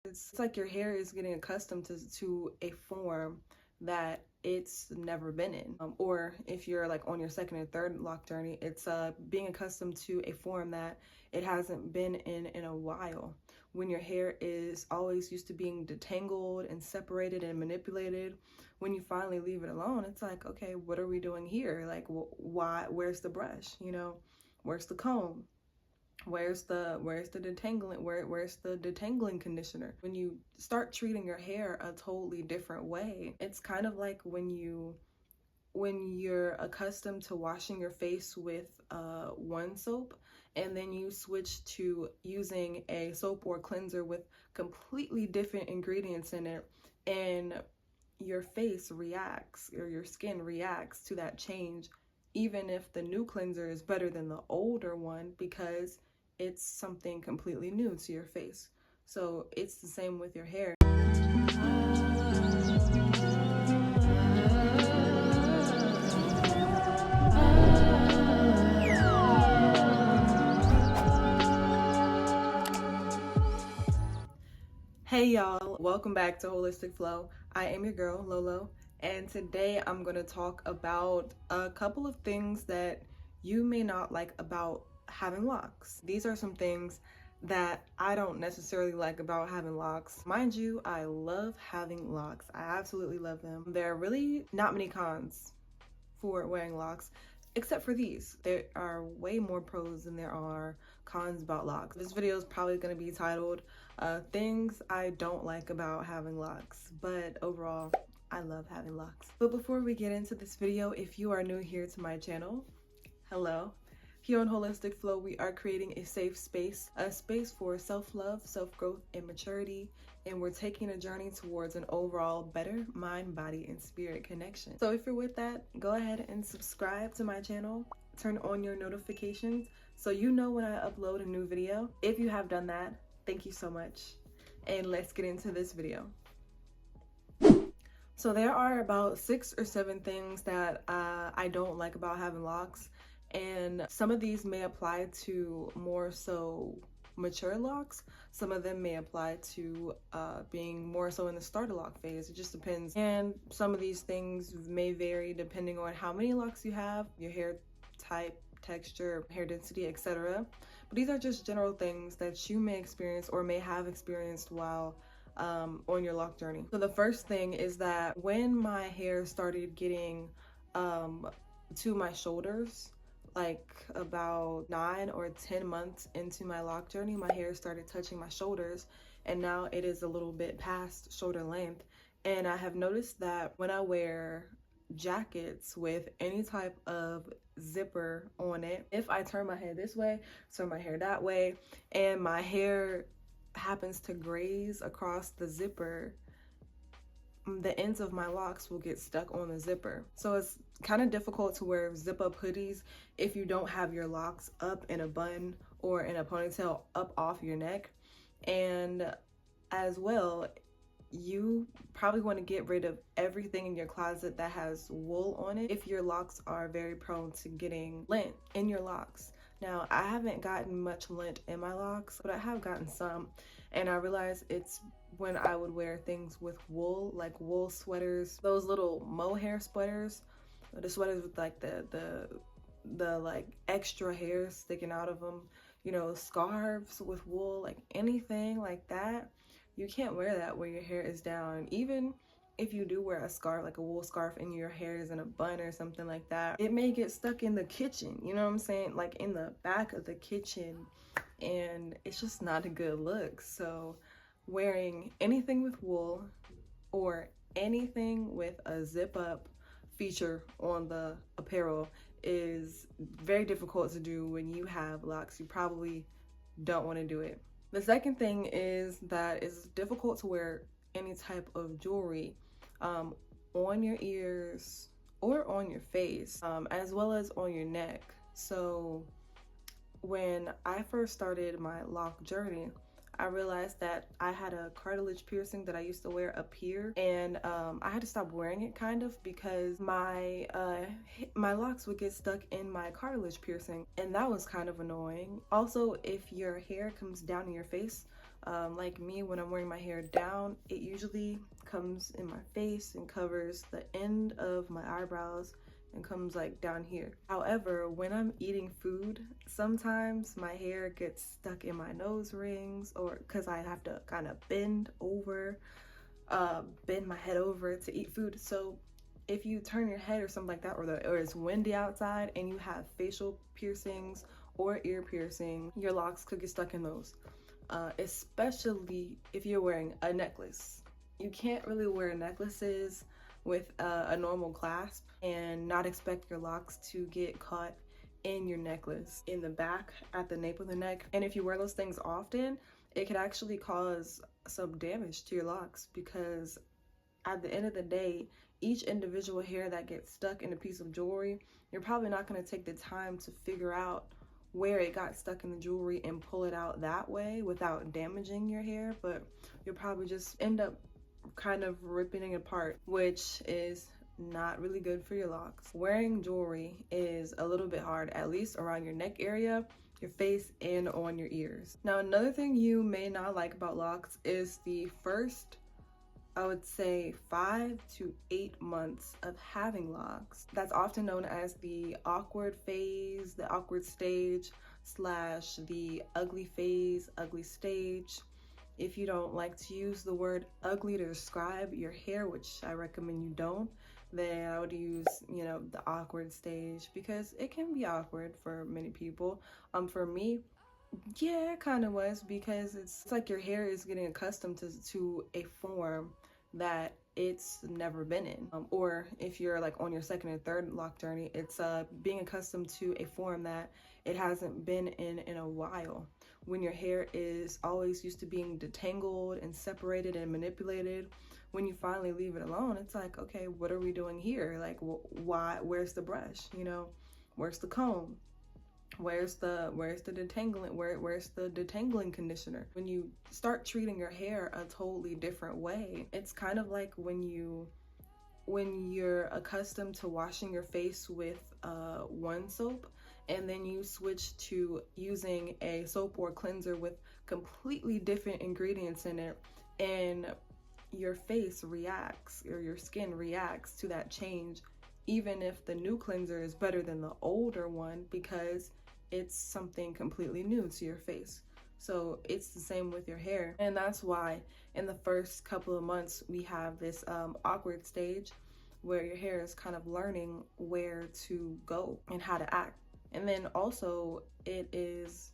It's like your hair is getting accustomed to a form that it's never been in. Or if you're like on your second or third lock journey, it's being accustomed to a form that it hasn't been in a while. When your hair is always used to being detangled and separated and manipulated, when you finally leave it alone, it's like, okay, what are we doing here? Like, why? Where's the brush? You know, where's the comb? Where's the detangling? Where's the detangling conditioner? When you start treating your hair a totally different way, it's kind of like when you're accustomed to washing your face with one soap, and then you switch to using a soap or cleanser with completely different ingredients in it, and your face reacts, or your skin reacts to that change, even if the new cleanser is better than the older one, because it's something completely new to your face. So it's the same with your hair. Hey y'all, welcome back to Holistic Flow. I am your girl, Lolo, and today I'm going to talk about a couple of things that you may not like about having locks. These are some things that I don't necessarily like about having locks. Mind you, I love having locks. I absolutely love them. There are really not many cons for wearing locks, except for these. There are way more pros than there are cons about locks. This video is probably going to be titled things I don't like about having locks, but overall I love having locks. But before we get into this video, if you are new here to my channel, hello. Here on Holistic Flow, we are creating a safe space, a space for self-love, self-growth, and maturity, and we're taking a journey towards an overall better mind, body, and spirit connection. So if you're with that, go ahead and subscribe to my channel, turn on your notifications so you know when I upload a new video. If you have done that, thank you so much, and let's get into this video. So there are about 6 or 7 things that I don't like about having locks, and some of these may apply to more so mature locks. Some of them may apply to being more so in the starter lock phase. It just depends. And some of these things may vary depending on how many locks you have, your hair type, texture, hair density, etc. But these are just general things that you may experience or may have experienced while on your lock journey. So the first thing is that when my hair started getting to my shoulders, like about 9 or 10 months into my lock journey, my hair started touching my shoulders, and now it is a little bit past shoulder length. And I have noticed that when I wear jackets with any type of zipper on it, if I turn my head this way, turn my hair that way, and my hair happens to graze across the zipper, the ends of my locks will get stuck on the zipper. So it's kind of difficult to wear zip up hoodies if you don't have your locks up in a bun or in a ponytail up off your neck. And as well, you probably want to get rid of everything in your closet that has wool on it if your locks are very prone to getting lint in your locks. Now, I haven't gotten much lint in my locks, but I have gotten some, and I realized it's when I would wear things with wool, like wool sweaters, those little mohair sweaters, the sweaters with like the like extra hairs sticking out of them, you know, scarves with wool, like anything like that. You can't wear that when your hair is down. Even if you do wear a scarf, like a wool scarf, and your hair is in a bun or something like that, it may get stuck in the kitchen, you know what I'm saying? Like in the back of the kitchen, and it's just not a good look. So wearing anything with wool or anything with a zip up feature on the apparel is very difficult to do when you have locks. You probably don't want to do it. The second thing is that it's difficult to wear any type of jewelry on your ears or on your face, as well as on your neck. So when I first started my lock journey, I realized that I had a cartilage piercing that I used to wear up here, and I had to stop wearing it kind of because my locks would get stuck in my cartilage piercing, and that was kind of annoying. Also, if your hair comes down in your face, Like me, when I'm wearing my hair down, it usually comes in my face and covers the end of my eyebrows and comes like down here. However, when I'm eating food, sometimes my hair gets stuck in my nose rings, or because I have to kind of bend my head over to eat food. So if you turn your head or something like that, or it's windy outside and you have facial piercings or ear piercing, your locks could get stuck in those. Especially if you're wearing a necklace. You can't really wear necklaces with a normal clasp and not expect your locks to get caught in your necklace, in the back, at the nape of the neck. And if you wear those things often, it could actually cause some damage to your locks, because at the end of the day, each individual hair that gets stuck in a piece of jewelry, you're probably not going to take the time to figure out where it got stuck in the jewelry and pull it out that way without damaging your hair, but you'll probably just end up kind of ripping it apart, which is not really good for your locks. Wearing jewelry is a little bit hard, at least around your neck area, your face, and on your ears. Now, another thing you may not like about locks is the first, I would say, 5 to 8 months of having locks. That's often known as the awkward phase, the awkward stage, / the ugly phase, ugly stage. If you don't like to use the word ugly to describe your hair, which I recommend you don't, then I would use, the awkward stage, because it can be awkward for many people. For me, yeah, it kind of was, because it's like your hair is getting accustomed to a form that it's never been in. Or if you're like on your second or third lock journey, it's being accustomed to a form that it hasn't been in a while. When your hair is always used to being detangled and separated and manipulated, when you finally leave it alone, it's like, okay, what are we doing here? Like, why? Where's the brush? Where's the comb? Where's the detangling? Where's the detangling conditioner? When you start treating your hair a totally different way, it's kind of like when you're accustomed to washing your face with one soap, and then you switch to using a soap or cleanser with completely different ingredients in it, and your face reacts, or your skin reacts to that change, even if the new cleanser is better than the older one, because it's something completely new to your face. So it's the same with your hair. And that's why in the first couple of months we have this awkward stage where your hair is kind of learning where to go and how to act. And then also it is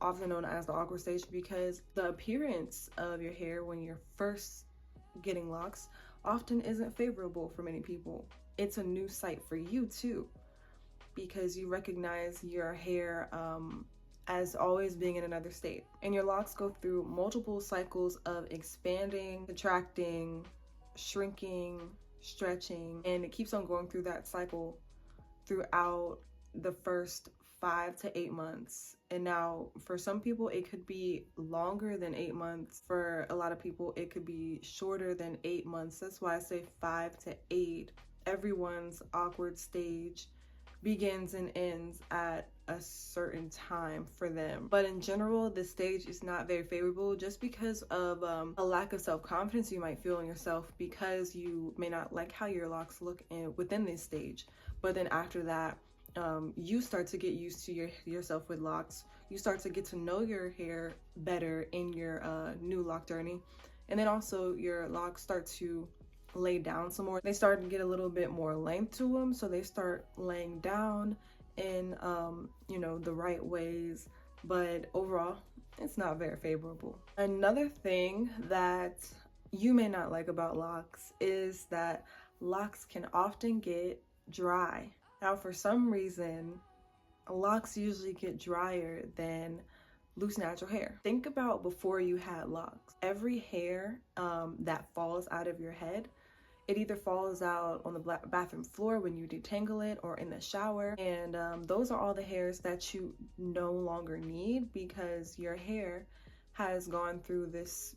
often known as the awkward stage because the appearance of your hair when you're first getting locks often isn't favorable for many people. It's a new sight for you too, because you recognize your hair as always being in another state. And your locks go through multiple cycles of expanding, contracting, shrinking, stretching, and it keeps on going through that cycle throughout the first 5 to 8 months. And now for some people it could be longer than 8 months. For a lot of people it could be shorter than 8 months. That's why I say 5 to 8. Everyone's awkward stage begins and ends at a certain time for them. But in general, the stage is not very favorable just because of a lack of self-confidence you might feel in yourself, because you may not like how your locks look within this stage. But then after that, you start to get used to yourself with locks. You start to get to know your hair better in your new lock journey. And then also your locks start to lay down some more. They start to get a little bit more length to them, so they start laying down in the right ways. But overall, it's not very favorable. Another thing that you may not like about locks is that locks can often get dry. Now, for some reason, locks usually get drier than loose natural hair. Think about before you had locks. Every hair that falls out of your head, it either falls out on the bathroom floor when you detangle it, or in the shower. And those are all the hairs that you no longer need, because your hair has gone through this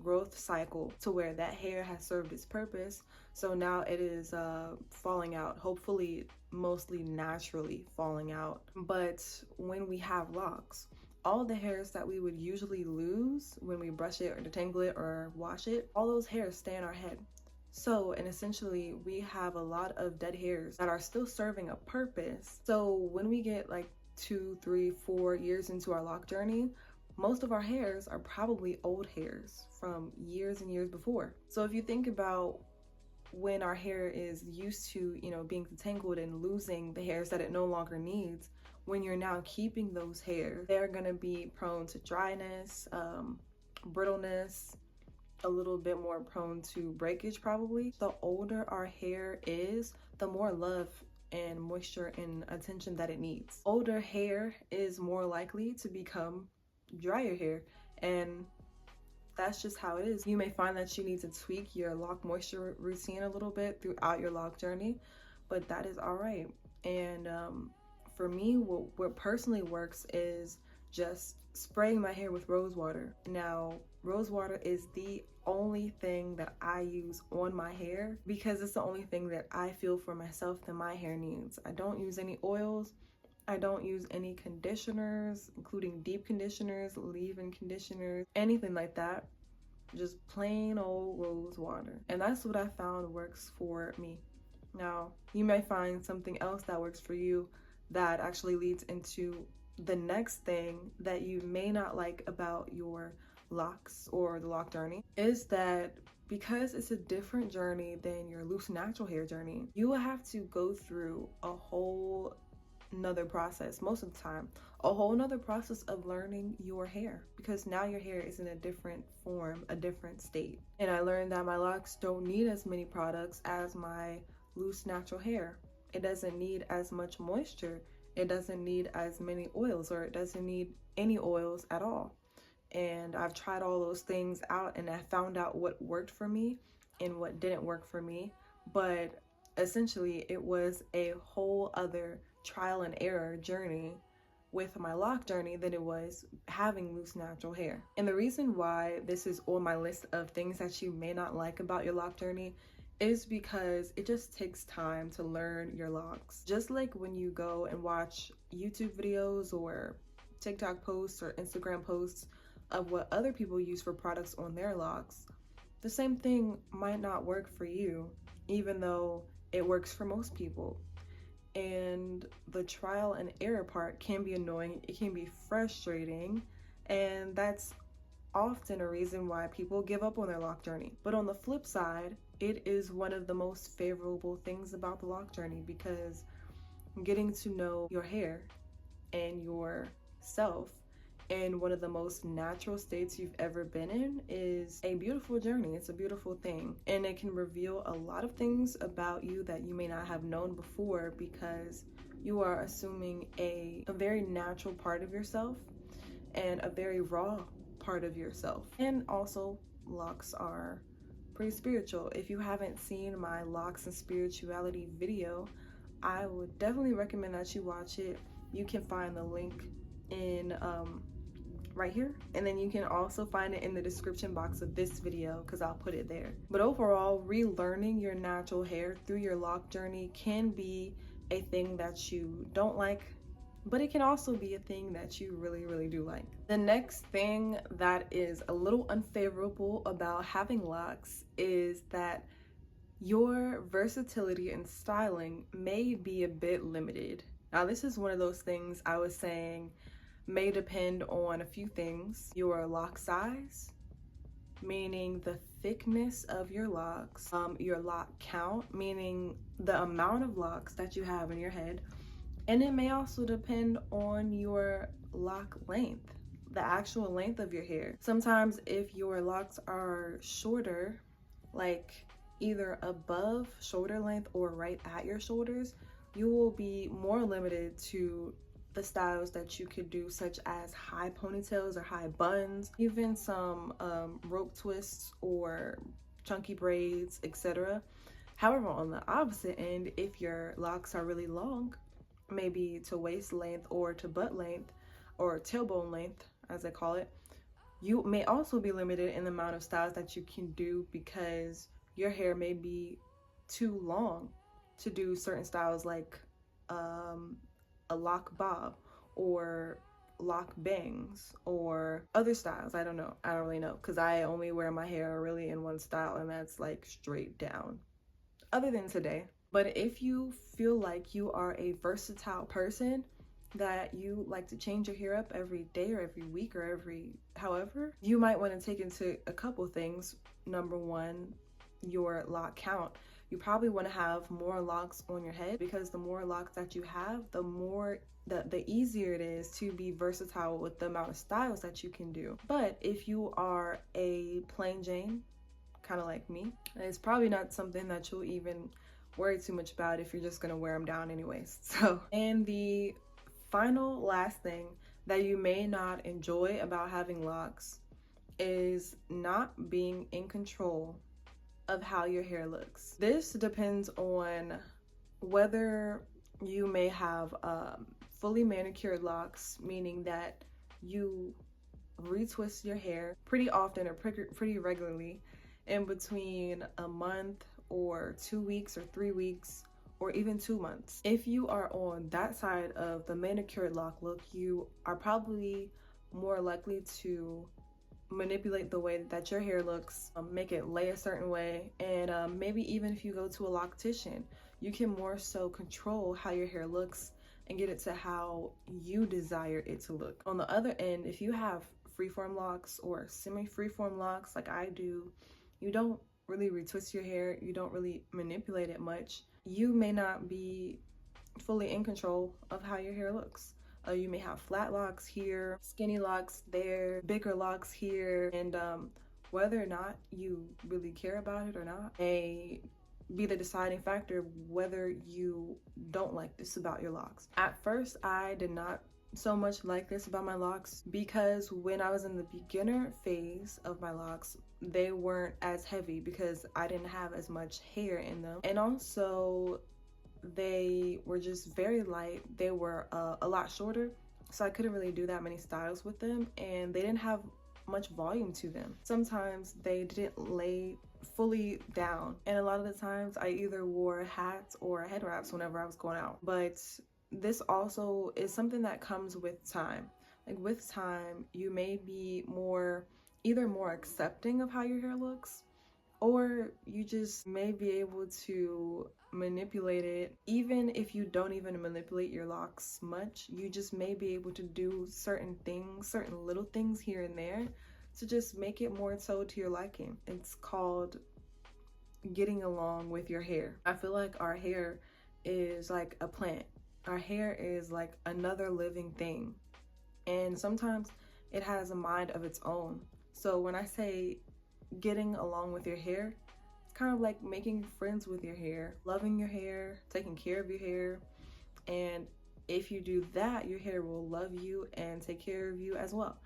growth cycle to where that hair has served its purpose. So now it is falling out, hopefully mostly naturally falling out. But when we have locks, all the hairs that we would usually lose when we brush it or detangle it or wash it, all those hairs stay in our head. So, and essentially we have a lot of dead hairs that are still serving a purpose. So when we get like 2, 3, 4 years into our lock journey, most of our hairs are probably old hairs from years and years before. So if you think about when our hair is used to, being detangled and losing the hairs that it no longer needs, when you're now keeping those hairs, they're gonna be prone to dryness, brittleness, a little bit more prone to breakage probably. The older our hair is, the more love and moisture and attention that it needs. Older hair is more likely to become drier hair, and that's just how it is. You may find that you need to tweak your lock moisture routine a little bit throughout your lock journey, but that is all right. And for me, what personally works is just spraying my hair with rose water. Now, rose water is the only thing that I use on my hair because it's the only thing that I feel for myself that my hair needs. I don't use any oils. I don't use any conditioners, including deep conditioners, leave-in conditioners, anything like that. Just plain old rose water. And that's what I found works for me. Now, you may find something else that works for you that actually leads into the next thing that you may not like about your locks or the lock journey, is that because it's a different journey than your loose natural hair journey, you will have to go through a whole another process, most of the time, a whole nother process of learning your hair, because now your hair is in a different form, a different state. And I learned that my locks don't need as many products as my loose natural hair. It doesn't need as much moisture. It doesn't need as many oils, or it doesn't need any oils at all. And I've tried all those things out and I found out what worked for me and what didn't work for me. But essentially it was a whole other trial and error journey with my lock journey than it was having loose natural hair. And the reason why this is on my list of things that you may not like about your lock journey is because it just takes time to learn your locks. Just like when you go and watch YouTube videos or TikTok posts or Instagram posts of what other people use for products on their locks, the same thing might not work for you, even though it works for most people. And the trial and error part can be annoying, it can be frustrating, and that's often a reason why people give up on their lock journey. But on the flip side, it is one of the most favorable things about the lock journey, because getting to know your hair and yourself in one of the most natural states you've ever been in is a beautiful journey. It's a beautiful thing, and it can reveal a lot of things about you that you may not have known before, because you are assuming a very natural part of yourself and a very raw part of yourself. And also, locks are pretty spiritual. If you haven't seen my locks and spirituality video, I would definitely recommend that you watch it. You can find the link in right here, and then you can also find it in the description box of this video because I'll put it there. But overall, relearning your natural hair through your lock journey can be a thing that you don't like, but it can also be a thing that you really, really do like. The next thing that is a little unfavorable about having locks is that your versatility and styling may be a bit limited. Now, this is one of those things I was saying may depend on a few things. Your lock size, meaning the thickness of your locks, your lock count, meaning the amount of locks that you have in your head, and it may also depend on your lock length, the actual length of your hair. Sometimes if your locks are shorter, like either above shoulder length or right at your shoulders, you will be more limited to the styles that you could do, such as high ponytails or high buns, even some rope twists or chunky braids, etc. However, on the opposite end, if your locks are really long, maybe to waist length or to butt length or tailbone length, as I call it, you may also be limited in the amount of styles that you can do, because your hair may be too long to do certain styles like a lock bob or lock bangs or other styles. I don't know. I don't really know because I only wear my hair really in one style, and that's like straight down, other than today. But if you feel like you are a versatile person, that you like to change your hair up every day or every week or every however, you might want to take into a couple things. Number one, your lock count. You probably want to have more locks on your head, because the more locks that you have, the easier it is to be versatile with the amount of styles that you can do. But if you are a plain Jane, kind of like me, it's probably not something that you'll even worry too much about if you're just gonna wear them down anyways. So, and the final last thing that you may not enjoy about having locks is not being in control of how your hair looks. This depends on whether you may have fully manicured locks, meaning that you retwist your hair pretty often or pretty regularly in between a month or 2 weeks or 3 weeks or even 2 months. If you are on that side of the manicured lock look, you are probably more likely to manipulate the way that your hair looks, make it lay a certain way, and maybe even if you go to a loctician, you can more so control how your hair looks and get it to how you desire it to look. On the other end, if you have freeform locks or semi-freeform locks like I do, you don't really retwist your hair, you don't really manipulate it much, you may not be fully in control of how your hair looks. You may have flat locks here, skinny locks there, bigger locks here, and whether or not you really care about it or not may be the deciding factor of whether you don't like this about your locks. At first, I did not so much like this about my locks, because when I was in the beginner phase of my locks, they weren't as heavy because I didn't have as much hair in them, and also they were just very light. They were a lot shorter, so I couldn't really do that many styles with them, and they didn't have much volume to them. Sometimes they didn't lay fully down, and a lot of the times I either wore hats or head wraps whenever I was going out. But this also is something that comes with time. Like with time, you may be either more accepting of how your hair looks, or you just may be able to manipulate it. Even if you don't even manipulate your locks much, you just may be able to do certain things, certain little things here and there, to just make it more so to your liking. It's called getting along with your hair. I feel like our hair is like a plant. Our hair is like another living thing, and sometimes it has a mind of its own. So when I say getting along with your hair, it's kind of like making friends with your hair, loving your hair, taking care of your hair. And if you do that, your hair will love you and take care of you as well.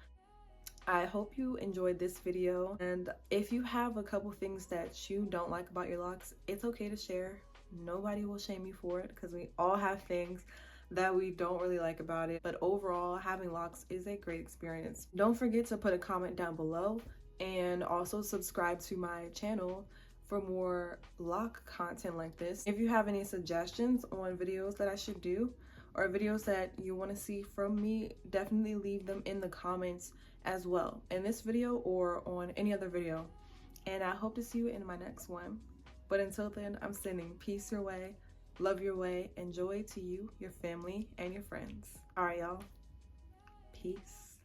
I hope you enjoyed this video, and if you have a couple things that you don't like about your locks, it's okay to share. Nobody will shame you for it, because we all have things that we don't really like about it. But overall, having locks is a great experience. Don't forget to put a comment down below, and also subscribe to my channel for more lock content like this. If you have any suggestions on videos that I should do, or videos that you want to see from me, definitely leave them in the comments as well, in this video or on any other video. And I hope to see you in my next one. But until then, I'm sending peace your way, love your way, and joy to you, your family, and your friends. All right, y'all. Peace.